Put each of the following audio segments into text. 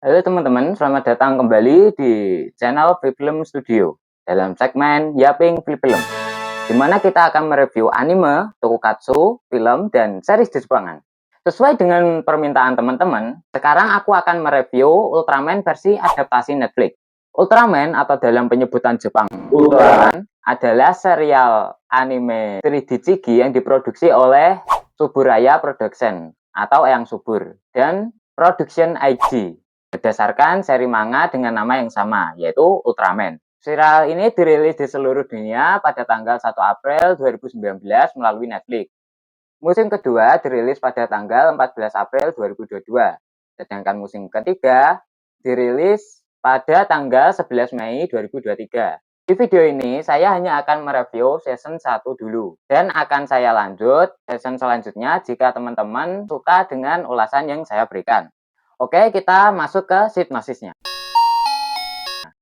Halo teman-teman, selamat datang kembali di channel Film Studio dalam segmen Yaping Film, di mana kita akan mereview anime, tokusatsu, film, dan series Jepangan. Sesuai dengan permintaan teman-teman, sekarang aku akan mereview Ultraman versi adaptasi Netflix. Ultraman atau dalam penyebutan Jepang, Ultraman adalah serial anime 3D CG yang diproduksi oleh Suburaya Production atau Eyang Subur dan Production IG berdasarkan seri manga dengan nama yang sama, yaitu Ultraman. Serial ini dirilis di seluruh dunia pada tanggal 1 April 2019 melalui Netflix. Musim kedua dirilis pada tanggal 14 April 2022, sedangkan musim ketiga dirilis pada tanggal 11 Mei 2023. Di video ini saya hanya akan mereview season 1 dulu, dan akan saya lanjut season selanjutnya jika teman-teman suka dengan ulasan yang saya berikan. Oke, kita masuk ke sinopsisnya.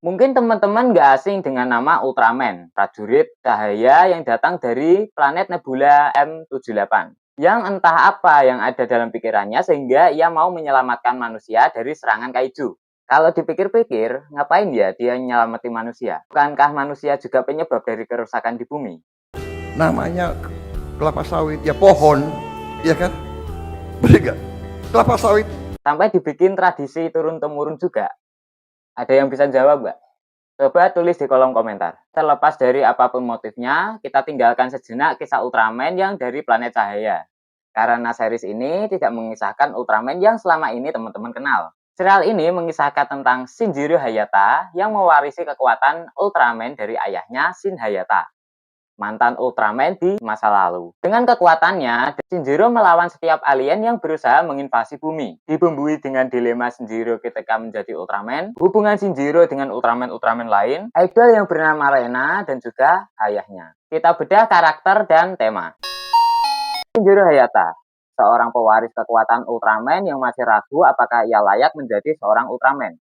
Mungkin teman-teman nggak asing dengan nama Ultraman, prajurit cahaya yang datang dari planet Nebula M78. Yang entah apa yang ada dalam pikirannya sehingga ia mau menyelamatkan manusia dari serangan kaiju. Kalau dipikir-pikir, ngapain ya dia menyelamati manusia? Bukankah manusia juga penyebab dari kerusakan di bumi? Namanya kelapa sawit ya pohon, ya kan? Bener gak? Kelapa sawit. Sampai dibikin tradisi turun-temurun juga. Ada yang bisa jawab nggak? Coba tulis di kolom komentar. Terlepas dari apapun motifnya, kita tinggalkan sejenak kisah Ultraman yang dari planet cahaya. Karena series ini tidak mengisahkan Ultraman yang selama ini teman-teman kenal. Serial ini mengisahkan tentang Shinjiro Hayata yang mewarisi kekuatan Ultraman dari ayahnya Shin Hayata, mantan Ultraman di masa lalu. Dengan kekuatannya, Shinjiro melawan setiap alien yang berusaha menginvasi bumi. Dibumbui dengan dilema Shinjiro ketika menjadi Ultraman, hubungan Shinjiro dengan Ultraman-Ultraman lain, idol yang bernama Rena, dan juga ayahnya. Kita bedah karakter dan tema. Shinjiro Hayata, seorang pewaris kekuatan Ultraman yang masih ragu apakah ia layak menjadi seorang Ultraman.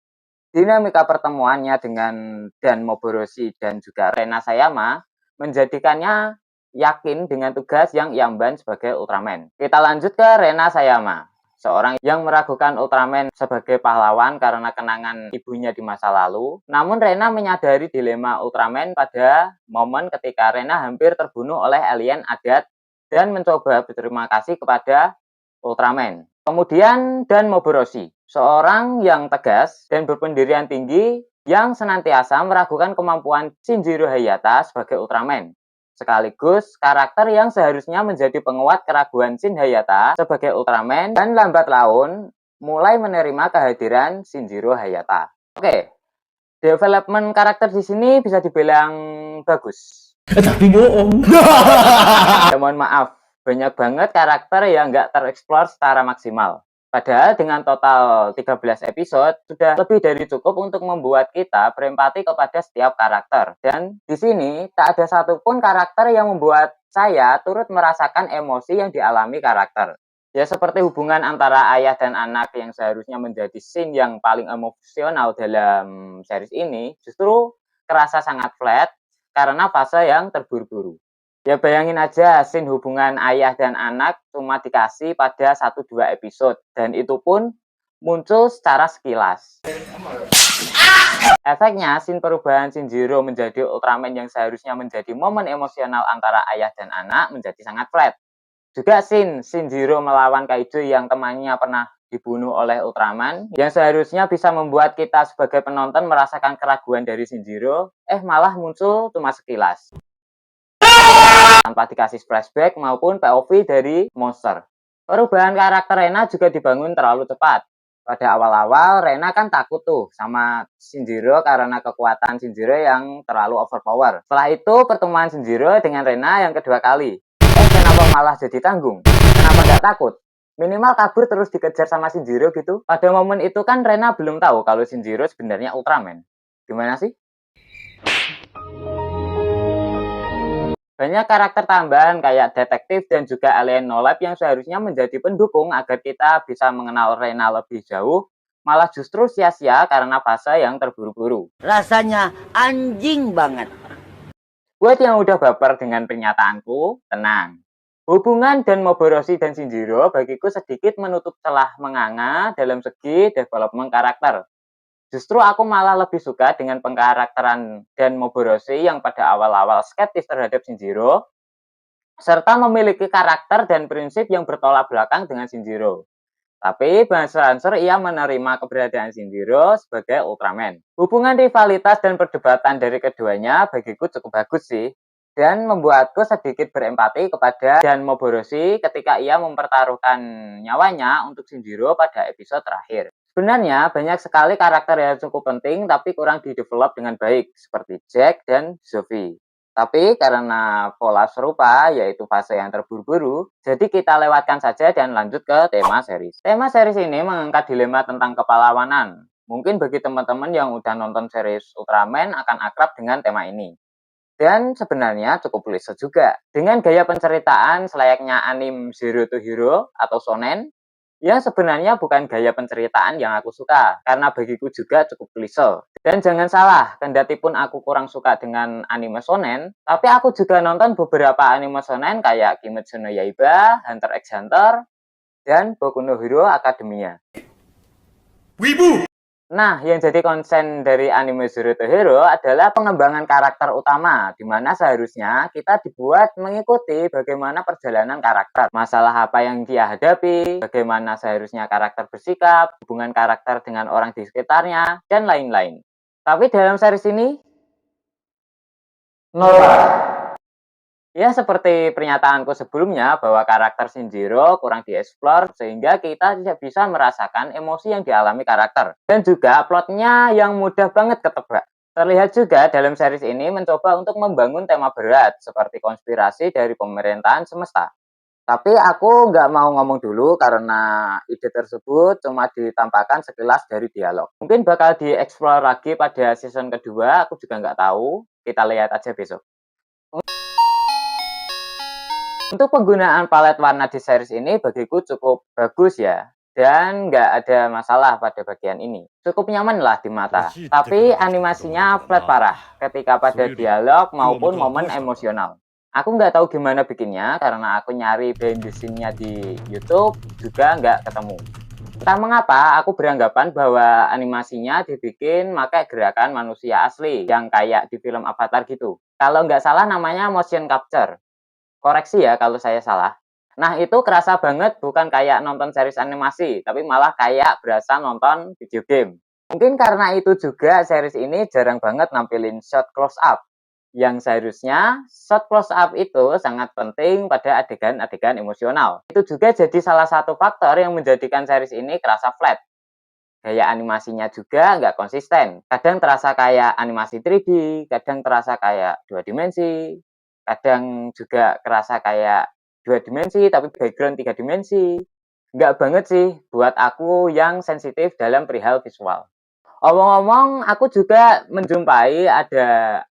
Dinamika pertemuannya dengan Dan Moboroshi dan juga Rena Sayama menjadikannya yakin dengan tugas yang Iamban sebagai Ultraman. Kita lanjut ke Rena Sayama, seorang yang meragukan Ultraman sebagai pahlawan karena kenangan ibunya di masa lalu. Namun Rena menyadari dilema Ultraman pada momen ketika Rena hampir terbunuh oleh alien adat dan mencoba berterima kasih kepada Ultraman. Kemudian Dan Moboroshi, seorang yang tegas dan berpendirian tinggi yang senantiasa meragukan kemampuan Shinjiro Hayata sebagai Ultraman. Sekaligus karakter yang seharusnya menjadi penguat keraguan Shin Hayata sebagai Ultraman dan lambat laun mulai menerima kehadiran Shinjiro Hayata. Oke, development karakter di sini bisa dibilang bagus. Tapi bohong. Ya, mohon maaf, banyak banget karakter yang nggak tereksplor secara maksimal. Padahal dengan total 13 episode, sudah lebih dari cukup untuk membuat kita berempati kepada setiap karakter. Dan di sini, tak ada satupun karakter yang membuat saya turut merasakan emosi yang dialami karakter. Ya seperti hubungan antara ayah dan anak yang seharusnya menjadi scene yang paling emosional dalam series ini, justru kerasa sangat flat karena fase yang terburu-buru. Ya bayangin aja scene hubungan ayah dan anak cuma dikasih pada 1-2 episode dan itu pun muncul secara sekilas. Efeknya scene perubahan Shinjiro menjadi Ultraman yang seharusnya menjadi momen emosional antara ayah dan anak menjadi sangat flat. Juga scene Shinjiro melawan kaiju yang temannya pernah dibunuh oleh Ultraman yang seharusnya bisa membuat kita sebagai penonton merasakan keraguan dari Shinjiro, malah muncul cuma sekilas tanpa dikasih flashback maupun POV dari monster. Perubahan karakter Rena juga dibangun terlalu cepat. Pada awal-awal Rena kan takut tuh sama Shinjiro karena kekuatan Shinjiro yang terlalu overpower. Setelah itu pertemuan Shinjiro dengan Rena yang kedua kali. Kenapa malah jadi tanggung? Kenapa nggak takut? Minimal kabur terus dikejar sama Shinjiro gitu. Pada momen itu kan Rena belum tahu kalau Shinjiro sebenarnya Ultraman. Gimana sih? Banyak karakter tambahan kayak detektif dan juga alien no life yang seharusnya menjadi pendukung agar kita bisa mengenal Rena lebih jauh, malah justru sia-sia karena fase yang terburu-buru. Rasanya anjing banget. Buat yang udah baper dengan pernyataanku, tenang. Hubungan Dan Moboroshi dan Shinjiro bagiku sedikit menutup celah menganga dalam segi development karakter. Justru aku malah lebih suka dengan pengkarakteran Dan Moboroshi yang pada awal-awal skeptis terhadap Shinjiro, serta memiliki karakter dan prinsip yang bertolak belakang dengan Shinjiro. Tapi beransur-ansur ia menerima keberadaan Shinjiro sebagai Ultraman. Hubungan rivalitas dan perdebatan dari keduanya bagiku cukup bagus sih, dan membuatku sedikit berempati kepada Dan Moboroshi ketika ia mempertaruhkan nyawanya untuk Shinjiro pada episode terakhir. Sebenarnya banyak sekali karakter yang cukup penting tapi kurang didevelop dengan baik, seperti Jack dan Zoe. Tapi karena pola serupa, yaitu fase yang terburu-buru, jadi kita lewatkan saja dan lanjut ke tema series. Tema series ini mengangkat dilema tentang kepahlawanan. Mungkin bagi teman-teman yang udah nonton series Ultraman akan akrab dengan tema ini. Dan sebenarnya cukup klise juga. Dengan gaya penceritaan selayaknya anime Zero to Hero atau shonen, ya sebenarnya bukan gaya penceritaan yang aku suka, karena bagiku juga cukup klise. Dan jangan salah, kendati pun aku kurang suka dengan anime shonen, tapi aku juga nonton beberapa anime shonen kayak Kimetsu no Yaiba, Hunter x Hunter, dan Boku no Hero Academia. Wibu! Nah, yang jadi konsen dari anime Zero to Hero adalah pengembangan karakter utama, di mana seharusnya kita dibuat mengikuti bagaimana perjalanan karakter, masalah apa yang dia hadapi, bagaimana seharusnya karakter bersikap, hubungan karakter dengan orang di sekitarnya, dan lain-lain. Tapi dalam series ini, nol. Ya, seperti pernyataanku sebelumnya bahwa karakter Shinjiro kurang dieksplor sehingga kita tidak bisa merasakan emosi yang dialami karakter. Dan juga plotnya yang mudah banget ketebak. Terlihat juga dalam series ini mencoba untuk membangun tema berat seperti konspirasi dari pemerintahan semesta. Tapi aku nggak mau ngomong dulu karena ide tersebut cuma ditampakkan sekilas dari dialog. Mungkin bakal dieksplor lagi pada season kedua, aku juga nggak tahu. Kita lihat aja besok. Untuk penggunaan palet warna di series ini bagiku cukup bagus ya. Dan nggak ada masalah pada bagian ini. Cukup nyaman lah di mata. Tapi animasinya flat parah ketika pada dialog maupun momen emosional. Aku nggak tahu gimana bikinnya karena aku nyari behind the scene-nya di YouTube juga nggak ketemu. Entah mengapa aku beranggapan bahwa animasinya dibikin pakai gerakan manusia asli yang kayak di film Avatar gitu. Kalau nggak salah namanya motion capture. Koreksi ya kalau saya salah. Nah, itu kerasa banget bukan kayak nonton series animasi, tapi malah kayak berasa nonton video game. Mungkin karena itu juga series ini jarang banget nampilin shot close up. Yang seharusnya shot close up itu sangat penting pada adegan-adegan emosional. Itu juga jadi salah satu faktor yang menjadikan series ini kerasa flat. Gaya animasinya juga nggak konsisten. Kadang terasa kayak animasi 3D, kadang terasa kayak dua dimensi, kadang juga kerasa kayak dua dimensi tapi background tiga dimensi. Nggak banget sih buat aku yang sensitif dalam perihal visual. Omong-omong, aku juga menjumpai ada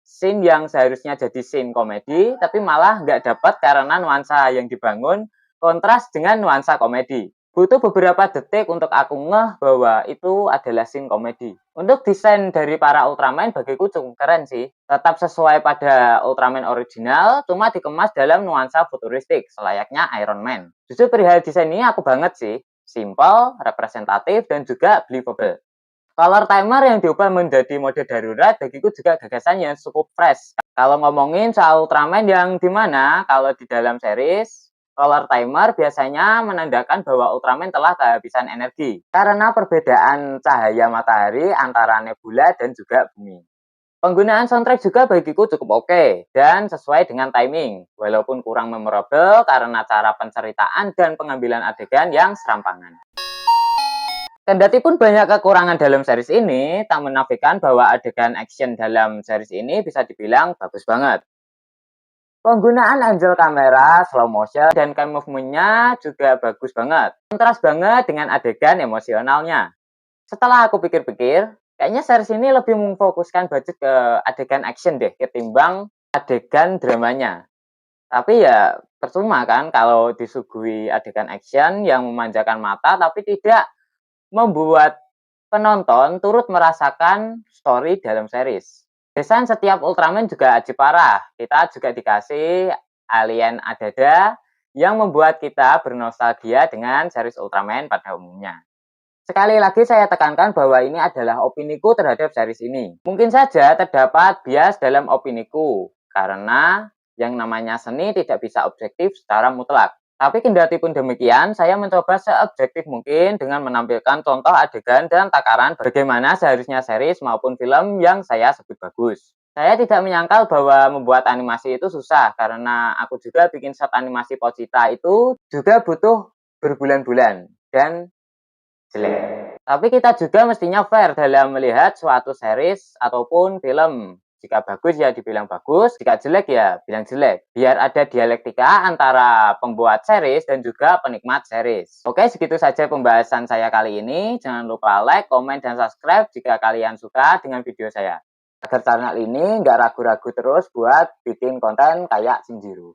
scene yang seharusnya jadi scene komedi, tapi malah nggak dapat karena nuansa yang dibangun kontras dengan nuansa komedi. Butuh beberapa detik untuk aku ngeh bahwa itu adalah scene komedi. Untuk desain dari para Ultraman bagiku cukup keren sih. Tetap sesuai pada Ultraman original, cuma dikemas dalam nuansa futuristik, selayaknya Iron Man. Justru perihal desain ini aku banget sih. Simple, representatif, dan juga believable. Color timer yang diubah menjadi mode darurat bagiku juga gagasannya cukup fresh. Kalau ngomongin soal Ultraman yang dimana kalau di dalam series, color timer biasanya menandakan bahwa Ultraman telah kehabisan energi karena perbedaan cahaya matahari antara nebula dan juga bumi. Penggunaan soundtrack juga bagiku cukup oke dan sesuai dengan timing, walaupun kurang memorable karena cara penceritaan dan pengambilan adegan yang serampangan. Kendati pun banyak kekurangan dalam series ini, tak menafikan bahwa adegan action dalam series ini bisa dibilang bagus banget. Penggunaan angle kamera, slow motion, dan cam movement-nya juga bagus banget. Kontras banget dengan adegan emosionalnya. Setelah aku pikir-pikir, kayaknya series ini lebih memfokuskan budget ke adegan action deh, ketimbang adegan dramanya. Tapi ya percuma kan kalau disuguhi adegan action yang memanjakan mata tapi tidak membuat penonton turut merasakan story dalam series. Desain setiap Ultraman juga aji parah. Kita juga dikasih alien adada yang membuat kita bernostalgia dengan series Ultraman pada umumnya. Sekali lagi saya tekankan bahwa ini adalah opiniku terhadap series ini. Mungkin saja terdapat bias dalam opiniku, karena yang namanya seni tidak bisa objektif secara mutlak. Tapi kendati pun demikian, saya mencoba seobjektif mungkin dengan menampilkan contoh adegan dan takaran bagaimana seharusnya series maupun film yang saya sebut bagus. Saya tidak menyangkal bahwa membuat animasi itu susah, karena aku juga bikin shot animasi Pochita itu juga butuh berbulan-bulan dan jelek. Tapi kita juga mestinya fair dalam melihat suatu series ataupun film. Jika bagus ya dibilang bagus, jika jelek ya bilang jelek. Biar ada dialektika antara pembuat series dan juga penikmat series. Oke, segitu saja pembahasan saya kali ini. Jangan lupa like, komen, dan subscribe jika kalian suka dengan video saya. Agar channel ini nggak ragu-ragu terus buat bikin konten kayak Shinjiro.